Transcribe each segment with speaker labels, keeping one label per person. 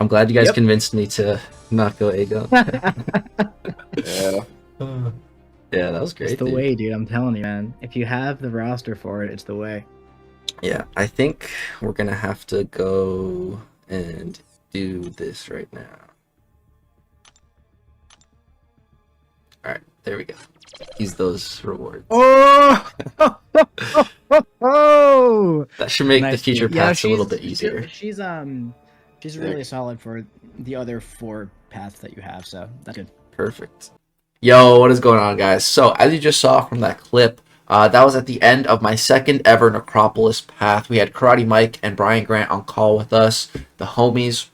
Speaker 1: I'm glad you guys
Speaker 2: Yep.
Speaker 1: convinced me to not go Aegon.
Speaker 3: Yeah.
Speaker 1: Yeah, that was great.
Speaker 2: It's the
Speaker 1: dude.
Speaker 2: way, dude. I'm telling you, man. If you have the roster for it, it's the way.
Speaker 1: Yeah, I think we're gonna have to go and do this right now. Alright, there we go. Use those rewards.
Speaker 2: Oh! Oh!
Speaker 1: That should make the
Speaker 2: Nice,
Speaker 1: future
Speaker 2: dude. Yeah,
Speaker 1: paths a little
Speaker 2: she's-
Speaker 1: bit easier.
Speaker 2: She's really solid for the other 4 paths that you have, so that's good.
Speaker 1: Perfect. Yo, what is going on, guys? So, as you just saw from that clip, that was at the end of my second ever Necropolis path. We had Karate Mike and Brian Grant on call with us, the homies.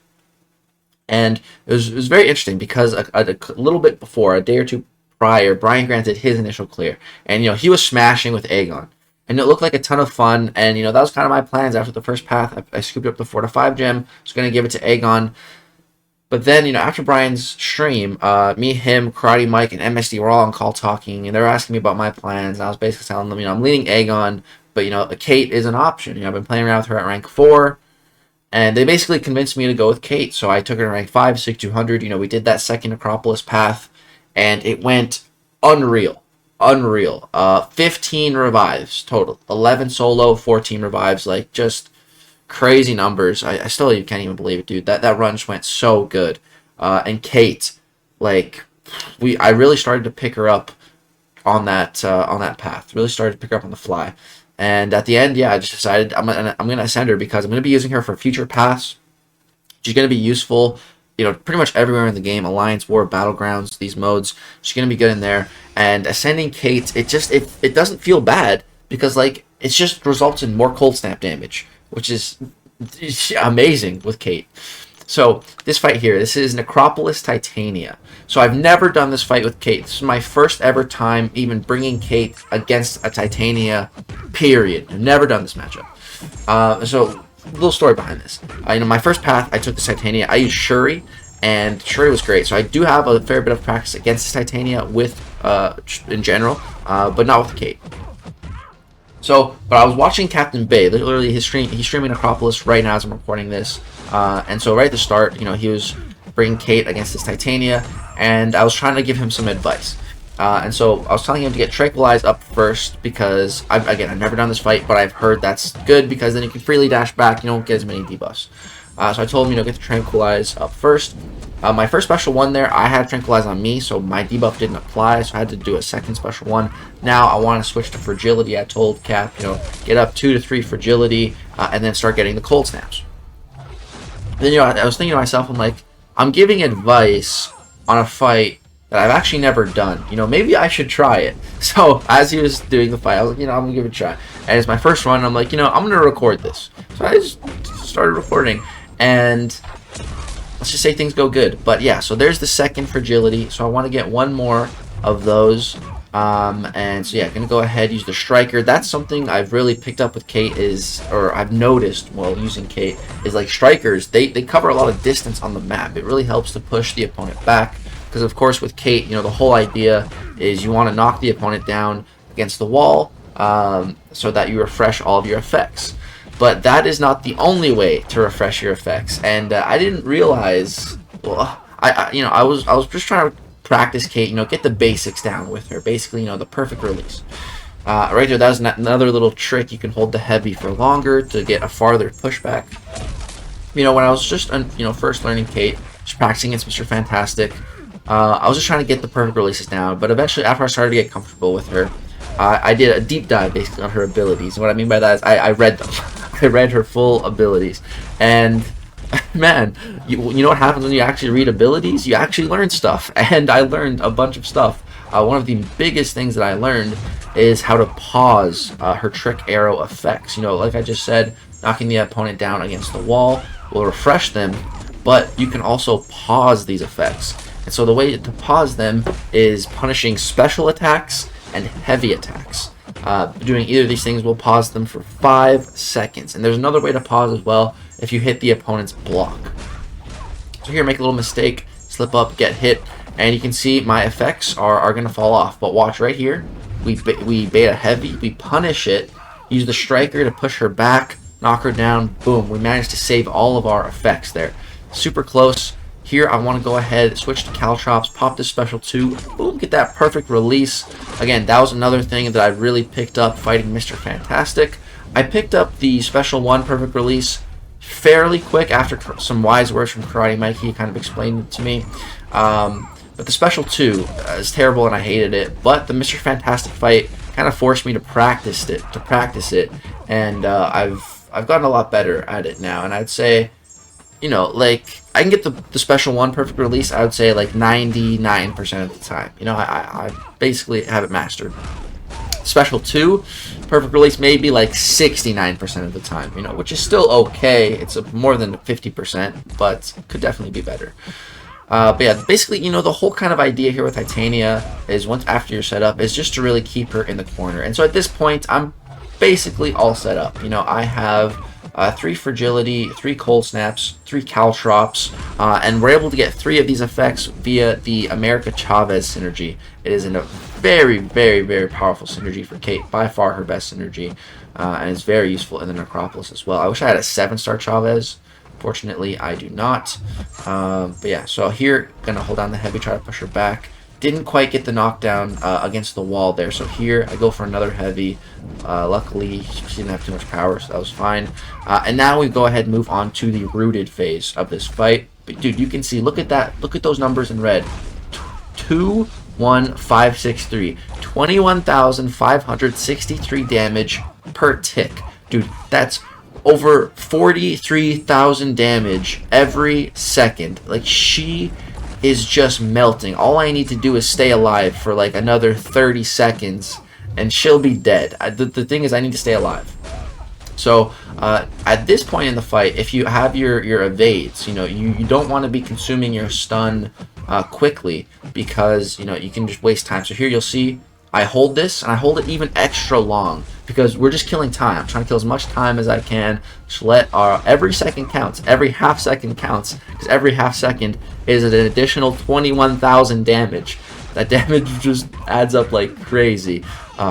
Speaker 1: And it was very interesting because a little bit before, a day or two prior, Brian Grant did his initial clear. And, he was smashing with Aegon. And it looked like a ton of fun. And, that was kind of my plans after the first path. I scooped up the 4-5 gem. I was going to give it to Aegon. But then, after Brian's stream, me, him, Karate Mike, and MSD were all on call talking, and they were asking me about my plans. And I was basically telling them, I'm leaning Aegon, but, Kate is an option. I've been playing around with her at rank 4, and they basically convinced me to go with Kate. So I took her to rank 5, 6200. We did that second Necropolis path, and it went unreal. 15 revives total. 11 solo, 14 revives, just crazy numbers. I still can't even believe it, dude. That run just went so good. And Kate, I really started to pick her up on that path. Really started to pick her up on the fly. And at the end, I just decided I'm gonna ascend her because I'm gonna be using her for future paths. She's gonna be useful, pretty much everywhere in the game. Alliance, War, Battlegrounds, these modes. She's gonna be good in there. And ascending Kate, it doesn't feel bad because it just results in more cold snap damage, which is amazing with Kate. So this fight here, this is Necropolis Titania. So I've never done this fight with Kate. This is my first ever time even bringing Kate against a Titania, period. I've never done this matchup. So little story behind this. My first path, I took the Titania. I used Shuri, and Shuri was great. So I do have a fair bit of practice against the Titania in general, but not with Kate. So, but I was watching Captain Bay, literally he's streaming Necropolis right now as I'm recording this, and so right at the start, he was bringing Kate against this Titania, and I was trying to give him some advice, and so I was telling him to get Tranquilize up first, because, I've never done this fight, but I've heard that's good, because then you can freely dash back, you don't get as many debuffs. So I told him, get the Tranquilize up first. My first special one there, I had Tranquilize on me, so my debuff didn't apply, so I had to do a second special one. Now I want to switch to Fragility. I told Cap, get up 2 to 3 Fragility, and then start getting the cold snaps. Then, I was thinking to myself, I'm giving advice on a fight that I've actually never done. Maybe I should try it. So as he was doing the fight, I was like, I'm gonna give it a try. And it's my first run, I'm like, I'm gonna record this. So I just started recording, and let's just say things go good. But yeah, so there's the second Fragility. So I want to get one more of those. And so yeah, gonna go ahead, use the Striker. That's something I've really picked up with Kate or I've noticed while using Kate, is Strikers, they cover a lot of distance on the map. It really helps to push the opponent back. Because of course with Kate, the whole idea is you want to knock the opponent down against the wall, so that you refresh all of your effects. But that is not the only way to refresh your effects, and I didn't realize. Well, I was just trying to practice Kate, get the basics down with her. Basically, the perfect release. Right there, that was another little trick. You can hold the heavy for longer to get a farther pushback. When I was just first learning Kate, just practicing against Mr. Fantastic, I was just trying to get the perfect releases down. But eventually, after I started to get comfortable with her, I did a deep dive basically on her abilities. And what I mean by that is I read them. I read her full abilities, and man, you know what happens when you actually read abilities? You actually learn stuff, and I learned a bunch of stuff. One of the biggest things that I learned is how to pause her trick arrow effects. Like I just said, knocking the opponent down against the wall will refresh them, but you can also pause these effects. And so the way to pause them is punishing special attacks and heavy attacks. Doing either of these things will pause them for 5 seconds. And there's another way to pause as well if you hit the opponent's block. So here, make a little mistake, slip up, get hit, and you can see my effects are going to fall off. But watch right here, we bait a heavy, we punish it, use the Striker to push her back, knock her down, boom, we managed to save all of our effects there. super close. Here, I want to go ahead, switch to Caltrops, pop this special 2, boom, get that perfect release. Again, that was another thing that I really picked up fighting Mr. Fantastic. I picked up the special 1 perfect release fairly quick after some wise words from Karate Mike. He kind of explained it to me. But the special 2 is terrible and I hated it. But the Mr. Fantastic fight kind of forced me to practice it, and I've gotten a lot better at it now. And I'd say, you know, like, I can get the special 1 perfect release, I would say, like, 99% of the time. You know, I basically have it mastered. Special 2 perfect release maybe like 69% of the time, you know, which is still okay. It's more than 50%, but could definitely be better. But yeah, basically, you know, the whole kind of idea here with Titania is once after you're set up is just to really keep her in the corner. And so at this point, I'm basically all set up. You know, I have 3 fragility, 3 cold snaps, 3 caltrops, and we're able to get 3 of these effects via the America Chavez synergy. It is a very, very, very powerful synergy for Kate, by far her best synergy, and it's very useful in the Necropolis as well. I wish I had a 7-star Chavez. Fortunately, I do not. But yeah, so here, gonna hold down the heavy, try to push her back. Didn't quite get the knockdown against the wall there, so here I go for another heavy. Luckily, she didn't have too much power, so that was fine. And now we go ahead and move on to the rooted phase of this fight. But dude, you can see, look at that, look at those numbers in red. 21563, 21,563 damage per tick. Dude, that's over 43,000 damage every second. Like, she is just melting. All I need to do is stay alive for like another 30 seconds and she'll be dead. The thing is, I need to stay alive. So at this point in the fight, if you have your evades, you know, you don't want to be consuming your stun quickly, because, you know, you can just waste time. So here you'll see I hold this, and I hold it even extra long, because we're just killing time. I'm trying to kill as much time as I can. Just let every second counts. Every half second counts, because every half second is an additional 21,000 damage. That damage just adds up like crazy.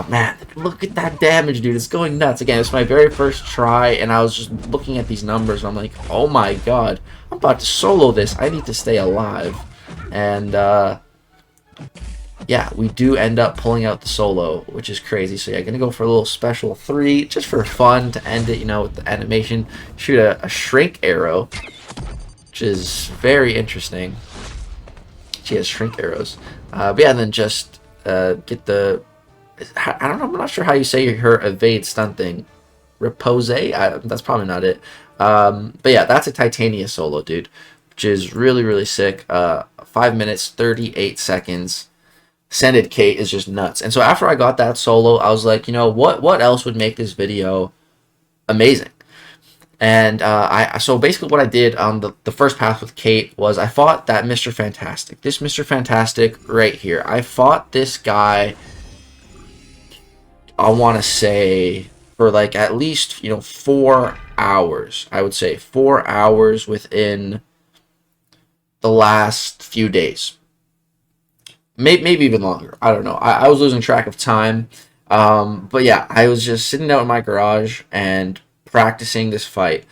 Speaker 1: Man, look at that damage, dude. It's going nuts. Again, it's my very first try, and I was just looking at these numbers, and I'm like, oh my god, I'm about to solo this. I need to stay alive. And yeah, we do end up pulling out the solo, which is crazy. So yeah, gonna go for a little special 3, just for fun, to end it, you know, with the animation. Shoot a shrink arrow, which is very interesting. She has shrink arrows. But yeah, and then just get the, I don't know, I'm not sure how you say her evade stun thing. Repose? That's probably not it. But yeah, that's a Titania solo, dude, which is really, really sick. 5 minutes, 38 seconds. Sended Kate is just nuts. And so after I got that solo, I was like, you know, what else would make this video amazing? And so basically what I did on the first path with Kate was I fought that Mr. Fantastic. This Mr. Fantastic right here. I fought this guy, I want to say, for like at least, you know, 4 hours. I would say 4 hours within the last few days. Maybe even longer. I don't know. I was losing track of time. But yeah, I was just sitting out in my garage and practicing this fight.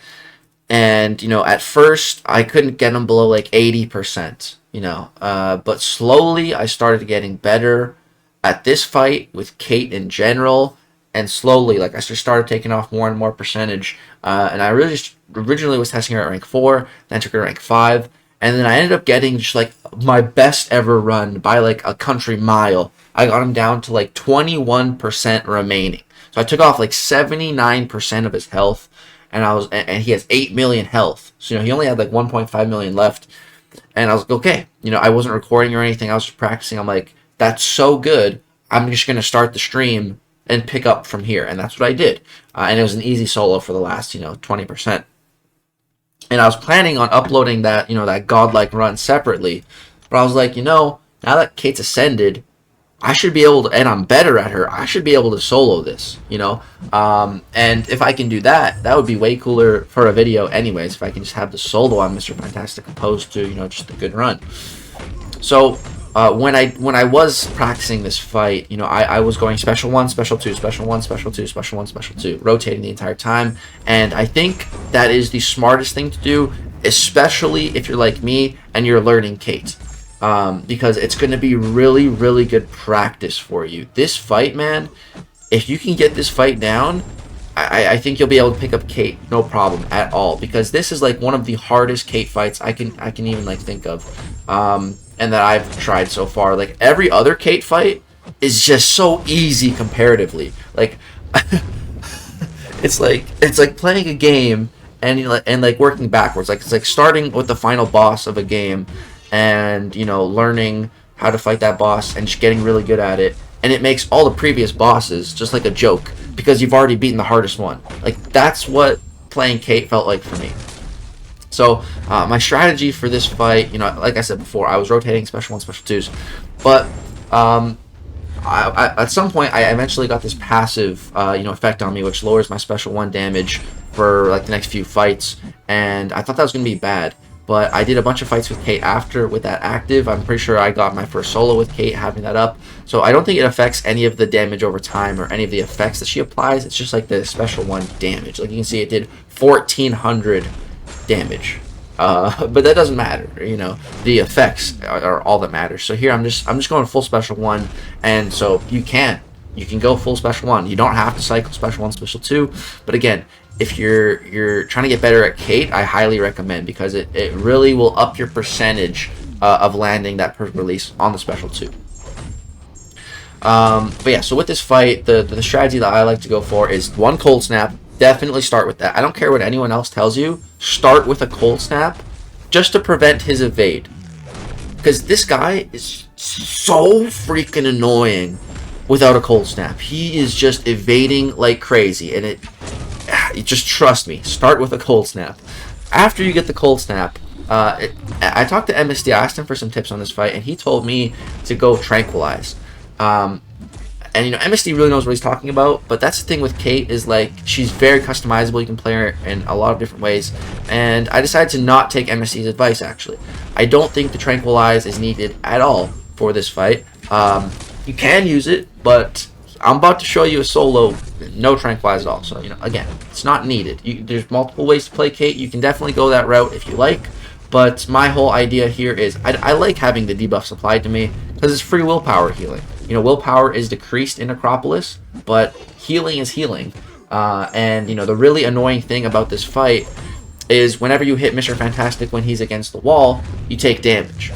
Speaker 1: And, you know, at first, I couldn't get him below like 80%, you know. But slowly, I started getting better at this fight with Kate in general. And slowly, like, I just started taking off more and more percentage. And I really just originally was testing her at rank 4, then took her to rank 5. And then I ended up getting just like my best ever run by like a country mile. I got him down to like 21% remaining. So I took off like 79% of his health, and he has 8 million health. So, you know, he only had like 1.5 million left. And I was like, okay, you know, I wasn't recording or anything. I was just practicing. I'm like, that's so good. I'm just going to start the stream and pick up from here. And that's what I did. And it was an easy solo for the last, you know, 20%. And I was planning on uploading that, you know, that godlike run separately. But I was like, you know, now that Kate's ascended, I should be able to, and I'm better at her, I should be able to solo this, you know. And if I can do that, that would be way cooler for a video anyways, if I can just have the solo on Mr. Fantastic opposed to, you know, just a good run. So when I was practicing this fight, you know, I was going special 1, special 2, special 1, special 2, special 1, special 2, rotating the entire time. And I think that is the smartest thing to do especially if you're like me and you're learning Kate. Because it's going to be really, really good practice for you. This fight, man, if you can get this fight down, I think you'll be able to pick up Kate no problem at all, because this is like one of the hardest Kate fights I can even like think of, and that I've tried so far. Like every other Kate fight is just so easy comparatively. Like it's like playing a game and like working backwards. Like it's like starting with the final boss of a game and learning how to fight that boss and just getting really good at it, and it makes all the previous bosses just like a joke because you've already beaten the hardest one. Like that's what playing Kate felt like for me. So my strategy for this fight, like I said before, I was rotating special 1, special 2s, but I at some point I eventually got this passive effect on me, which lowers my special 1 damage for like the next few fights, and I thought that was gonna be bad. But I did a bunch of fights with Kate after with that active. I'm pretty sure I got my first solo with Kate having that up. So I don't think it affects any of the damage over time or any of the effects that she applies. It's just like the special 1 damage. Like you can see, it did 1,400 damage. But that doesn't matter. The effects are all that matters. So here I'm just going full special 1, and so you can go full special 1. You don't have to cycle special 1, special 2. But again, if you're trying to get better at Kate, I highly recommend, because it really will up your percentage of landing that perfect release on the special 2. But yeah, so with this fight, the strategy that I like to go for is 1 cold snap. Definitely start with that. I don't care what anyone else tells you. Start with a cold snap just to prevent his evade, because this guy is so freaking annoying without a cold snap. He is just evading like crazy, and just trust me, start with a cold snap. After you get the cold snap, I talked to MSD, I asked him for some tips on this fight, and he told me to go tranquilize. And MSD really knows what he's talking about, but that's the thing with Kate, is like she's very customizable. You can play her in a lot of different ways, and I decided to not take MSD's advice. Actually, I don't think the tranquilize is needed at all for this fight. You can use it, but I'm about to show you a solo, no tranquilize at all. So, again, it's not needed. There's multiple ways to play Kate. You can definitely go that route if you like. But my whole idea here is I like having the debuffs applied to me because it's free willpower healing. Willpower is decreased in Necropolis, but healing is healing. And, the really annoying thing about this fight is whenever you hit Mr. Fantastic when he's against the wall, you take damage.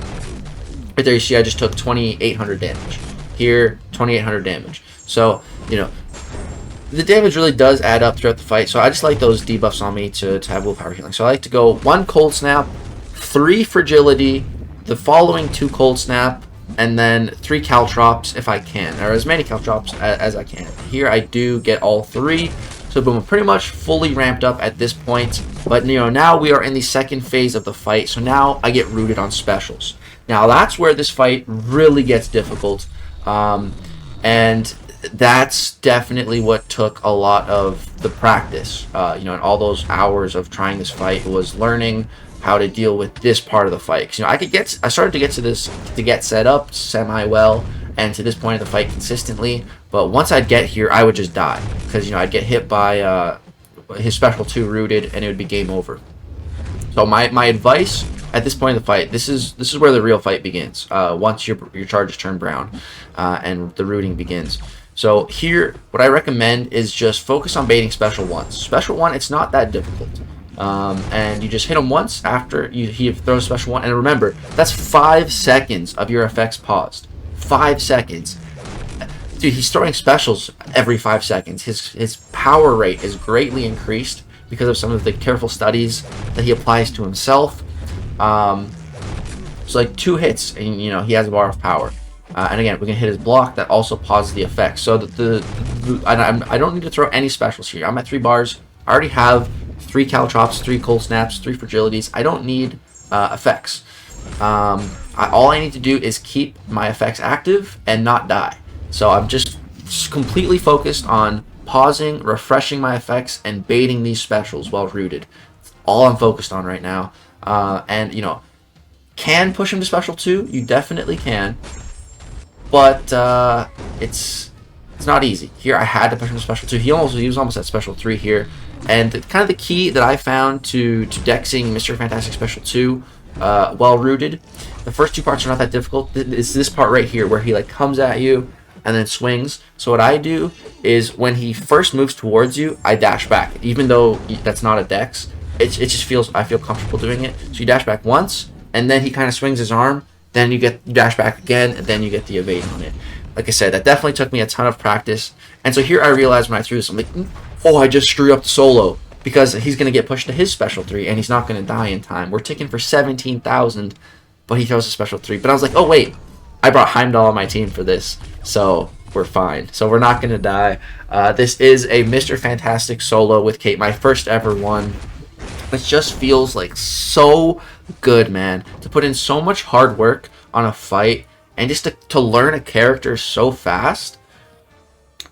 Speaker 1: Right there you see I just took 2,800 damage. Here, 2,800 damage. So, the damage really does add up throughout the fight. So I just like those debuffs on me to have willpower healing. So I like to go 1 cold snap, 3 fragility, the following 2 cold snap, and then 3 caltrops if I can, or as many caltrops as I can. Here I do get all 3. So boom, I'm pretty much fully ramped up at this point. But now we are in the second phase of the fight. So now I get rooted on specials. Now that's where this fight really gets difficult. And that's definitely what took a lot of the practice, and all those hours of trying this fight was learning how to deal with this part of the fight. 'Cause, I started to get to this, to get set up semi well, and to this point of the fight consistently. But once I'd get here, I would just die, because I'd get hit by his special 2 rooted, and it would be game over. So my advice at this point of the fight, this is where the real fight begins. Once your charges turn brown, and the rooting begins. So here, what I recommend is just focus on baiting special 1s. Special 1, it's not that difficult. And you just hit him once after he throws special 1. And remember, that's 5 seconds of your effects paused. 5 seconds. Dude, he's throwing specials every 5 seconds. His power rate is greatly increased because of some of the careful studies that he applies to himself. So like 2 hits, and he has a bar of power. And again, we can hit his block that also pauses the effect. So I don't need to throw any specials here. I'm at 3 bars. I already have 3 caltrops, 3 cold snaps, 3 fragilities. I don't need effects. All I need to do is keep my effects active and not die. So I'm just completely focused on pausing, refreshing my effects, and baiting these specials while rooted. That's all I'm focused on right now. And can push him to special 2. You definitely can. But it's not easy. Here I had to push him to special 2. He was almost at special 3 here, And kind of the key that I found to dexing Mr. Fantastic Special 2 well rooted. The first two parts are not that difficult. It's this part right here where he like comes at you and then swings. So what I do is when he first moves towards you, I dash back. Even though that's not a dex, it just feels, I feel comfortable doing it. So you dash back once, and then he kind of swings his arm. Then you dash back again, and then you get the evade on it. Like I said, that definitely took me a ton of practice. And so here I realized when I threw this, I'm like, oh, I just screwed up the solo. Because he's going to get pushed to his special 3, and he's not going to die in time. We're ticking for 17,000, but he throws a special 3. But I was like, oh, wait, I brought Heimdall on my team for this, so we're fine. So we're not going to die. This is a Mr. Fantastic solo with Kate, my first ever one. It just feels like so good, man. To put in so much hard work on a fight, and just to learn a character so fast,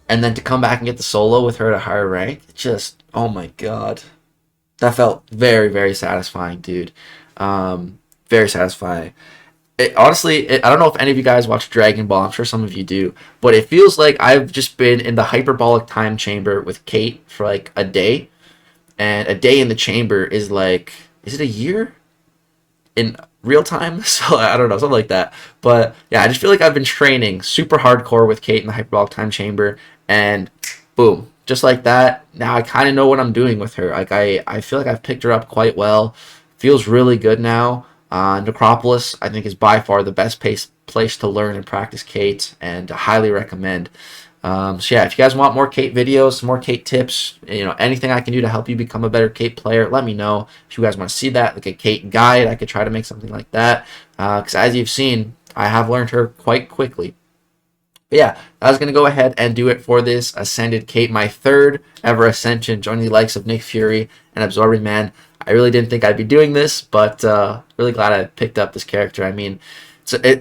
Speaker 1: and then to come back and get the solo with her at a higher rank, it just... oh my god, that felt very, very satisfying, dude. Very satisfying. Honestly, I don't know if any of you guys watch Dragon Ball. I'm sure some of you do, but it feels like I've just been in the hyperbolic time chamber with Kate for like a day, and a day in the chamber is like, is it a year in real time? So I don't know, something like that. But yeah, I just feel like I've been training super hardcore with Kate in the hyperbolic time chamber, and boom. Just like that, now I kind of know what I'm doing with her. Like I feel like I've picked her up quite well. Feels really good now. Necropolis, I think, is by far the best place to learn and practice Kate, and I highly recommend. So yeah, if you guys want more Kate videos, some more Kate tips, you know, anything I can do to help you become a better Kate player, let me know. If you guys want to see that, like a Kate guide, I could try to make something like that. Because as you've seen, I have learned her quite quickly. But yeah, I was going to go ahead and do it for this Ascended Kate, my third ever Ascension, joining the likes of Nick Fury and Absorbing Man. I really didn't think I'd be doing this, but really glad I picked up this character. I mean,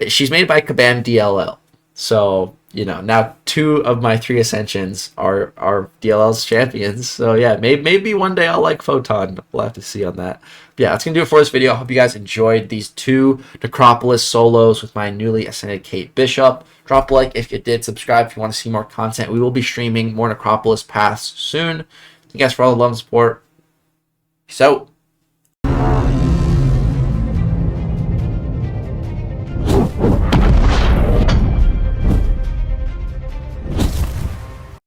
Speaker 1: she's made by Kabam DLL. So, you know, now 2 of my 3 Ascensions are DLL's champions. So yeah, maybe one day I'll like Photon. We'll have to see on that. But yeah, that's going to do it for this video. I hope you guys enjoyed these 2 Necropolis solos with my newly Ascended Kate Bishop. Drop a like if you did. Subscribe if you want to see more content. We will be streaming more Necropolis paths soon. Thank you guys for all the love and support. Peace out.